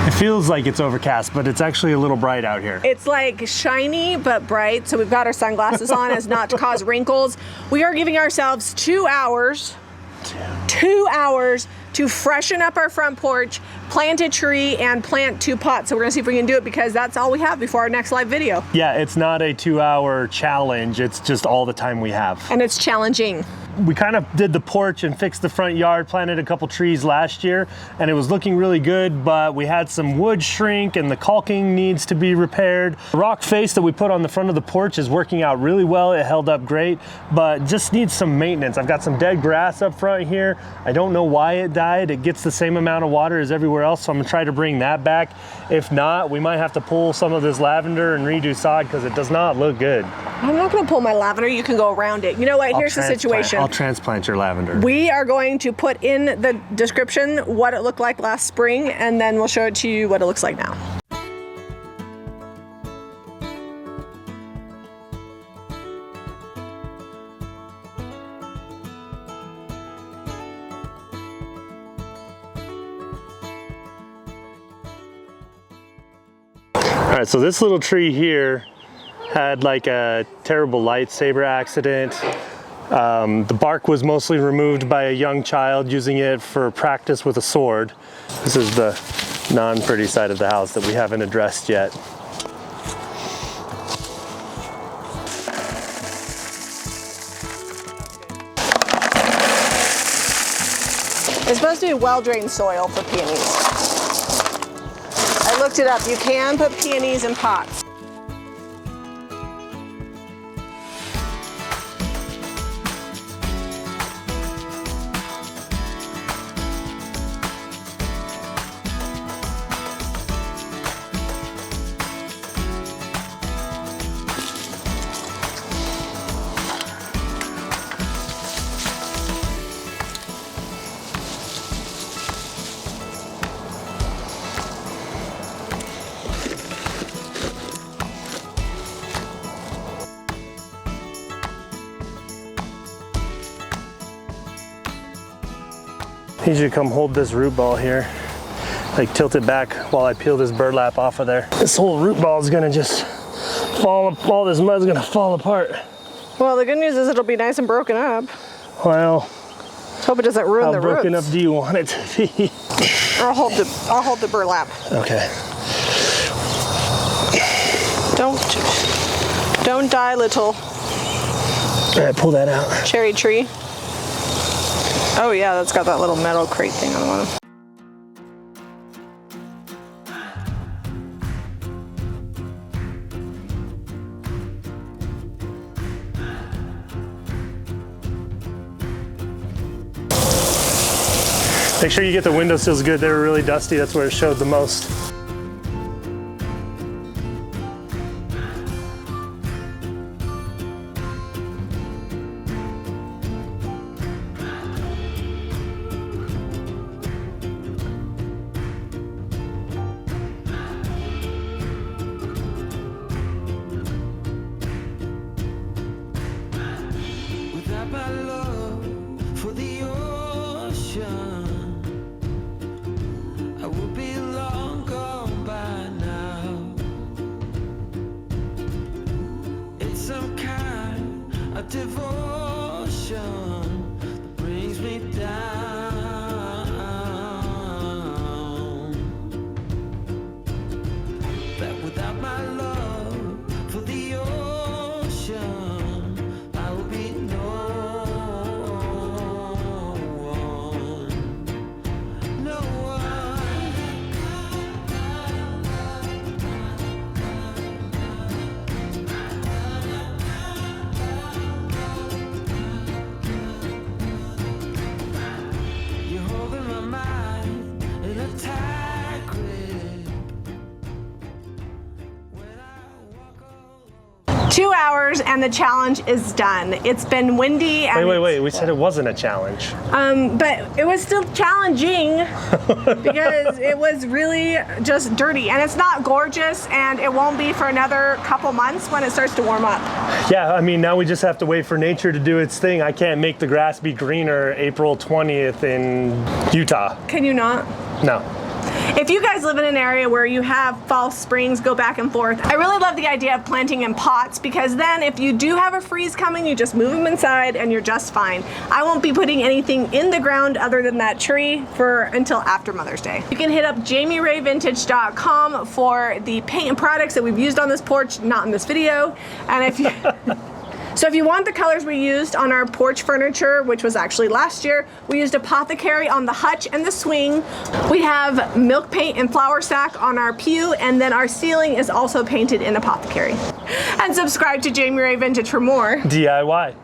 It feels like it's overcast, but it's actually a little bright out here. It's like shiny but bright, so we've got our sunglasses on as not to cause wrinkles. We are giving ourselves 2 hours. 2 hours to freshen up our front porch, plant a tree, and plant 2 pots. So we're gonna see if we can do it because that's all we have before our next live video. Yeah, it's not a 2-hour challenge. It's just all the time we have. And it's challenging. We kind of did the porch and fixed the front yard, planted a couple trees last year, and it was looking really good, but we had some wood shrink and the caulking needs to be repaired. The rock face that we put on the front of the porch is working out really well. It held up great, but just needs some maintenance. I've got some dead grass up front here. I don't know why it died. It gets the same amount of water as everywhere else, so I'm gonna try to bring that back. If not, we might have to pull some of this lavender and redo sod because it does not look good. I'm not gonna pull my lavender. You can go around it. You know what? Here's the situation. I'll transplant your lavender. We are going to put in the description what it looked like last spring, and then we'll show it to you what it looks like now. All right, so this little tree here had like a terrible lightsaber accident. The bark was mostly removed by a young child using it for practice with a sword. This is the non-pretty side of the house that we haven't addressed yet. It's supposed to be well-drained soil for peonies. I looked it up. You can put peonies in pots. He should come hold this root ball here, like tilt it back while I peel this burlap off of there. This whole root ball is gonna just fall, all this mud's gonna fall apart. Well, the good news is it'll be nice and broken up. Well, let's hope it doesn't ruin the roots. How broken up do you want it to be? I'll hold the burlap. Okay. Don't die, little. All right, pull that out. Cherry tree. Oh yeah, that's got that little metal crate thing on the bottom. Make sure you get the windowsills good. They were really dusty. That's where it showed the most. My love for the ocean, I would be long gone by now. It's some kind of devotion that brings me down. That without my love for the ocean, I would be hours and the challenge is done. It's been windy and wait, we said it wasn't a challenge. But it was still challenging because it was really just dirty, and it's not gorgeous, and it won't be for another couple months when it starts to warm up. Yeah, I mean, now we just have to wait for nature to do its thing. I can't make the grass be greener April 20th in Utah. Can you not? No. If you guys live in an area where you have false springs go back and forth, I really love the idea of planting in pots, because then if you do have a freeze coming, you just move them inside and you're just fine. I won't be putting anything in the ground other than that tree until after Mother's Day. You can hit up JamiRayVintage.com for the paint and products that we've used on this porch, not in this video. And if you So if you want the colors we used on our porch furniture, which was actually last year, we used Apothecary on the hutch and the swing. We have milk paint and flour sack on our pew, and then our ceiling is also painted in Apothecary. And subscribe to Jami Ray Vintage for more DIY.